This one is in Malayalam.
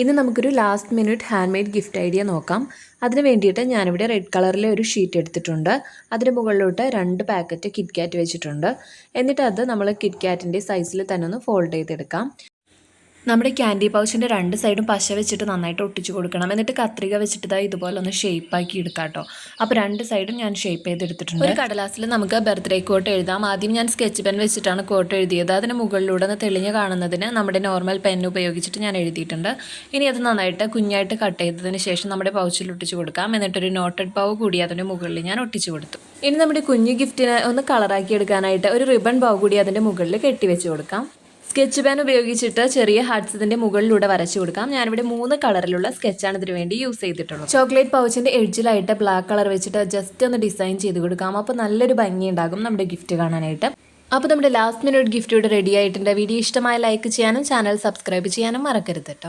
ഇന്ന് നമുക്കൊരു last minute hand made gift idea നോക്കാം. അതിന് വേണ്ടിയിട്ട് ഞാനിവിടെ റെഡ് കളറിലെ ഒരു ഷീറ്റ് എടുത്തിട്ടുണ്ട്. അതിന് മുകളിലോട്ട് 2 പാക്കറ്റ് കിറ്റ്കാറ്റ് വെച്ചിട്ടുണ്ട്. എന്നിട്ട് അത് നമ്മൾ കിറ്റ്കാറ്റിൻ്റെ സൈസിൽ തന്നെ ഒന്ന് ഫോൾഡ് ചെയ്തെടുക്കാം. നമ്മുടെ ക്യാൻഡി പൗച്ചിൻ്റെ 2 സൈഡും പശ വെച്ചിട്ട് നന്നായിട്ട് ഒട്ടിച്ച് കൊടുക്കണം. എന്നിട്ട് കത്രിക വെച്ചിട്ട് ഇതുപോലെ ഒന്ന് ഷേപ്പാക്കി എടുക്കാം കേട്ടോ. അപ്പോൾ 2 സൈഡും ഞാൻ ഷേപ്പ് ചെയ്തെടുത്തിട്ടുണ്ട്. ഒരു കടലാസിൽ നമുക്ക് ബർത്ത്ഡേ കോട്ട് എഴുതാം. ആദ്യം ഞാൻ സ്കെച്ച് പെൻ വെച്ചിട്ടാണ് കോട്ട് എഴുതിയത്. അതിന് മുകളിലൂടെ ഒന്ന് തെളിഞ്ഞ് കാണുന്നതിന് നമ്മുടെ നോർമൽ പെൻ ഉപയോഗിച്ചിട്ട് ഞാൻ എഴുതിയിട്ടുണ്ട്. ഇനി അത് നന്നായിട്ട് കുഞ്ഞായിട്ട് കട്ട് ചെയ്തതിന് ശേഷം നമ്മുടെ പൗച്ചിൽ ഒട്ടിച്ച് കൊടുക്കാം. എന്നിട്ടൊരു നോട്ടഡ് ബൗ കൂടി അതിൻ്റെ മുകളിൽ ഞാൻ ഒട്ടിച്ച് കൊടുത്തു. ഇനി നമ്മുടെ കുഞ്ഞു ഗിഫ്റ്റിനെ ഒന്ന് കളറാക്കി എടുക്കാനായിട്ട് ഒരു റിബൺ ബൗ കൂടി അതിൻ്റെ മുകളിൽ കെട്ടിവെച്ച് കൊടുക്കാം. സ്കെച്ച് പെൻ ഉപയോഗിച്ചിട്ട് ചെറിയ ഹാർട്ട്സ് ഇതിൻ്റെ മുകളിലൂടെ വരച്ചു കൊടുക്കാം. ഞാനിവിടെ 3 കളറിലുള്ള സ്കെച്ചാണ് ഇതിനു വേണ്ടി യൂസ് ചെയ്തിട്ടുള്ളത്. ചോക്ലേറ്റ് പൗച്ചിൻ്റെ എഡ്ജിലായിട്ട് ബ്ലാക്ക് കളർ വെച്ചിട്ട് ജസ്റ്റ് ഒന്ന് ഡിസൈൻ ചെയ്ത് കൊടുക്കാം. അപ്പോൾ നല്ലൊരു ഭംഗി ഉണ്ടാകും നമ്മുടെ ഗിഫ്റ്റ് കാണാനായിട്ട്. അപ്പോൾ നമ്മുടെ ലാസ്റ്റ് മിനിറ്റ് ഗിഫ്റ്റ് ഇവിടെ റെഡി ആയിട്ടുണ്ട്. വീഡിയോ ഇഷ്ടമായ ലൈക്ക് ചെയ്യാനും ചാനൽ സബ്സ്ക്രൈബ് ചെയ്യാനും മറക്കരുത് കേട്ടോ.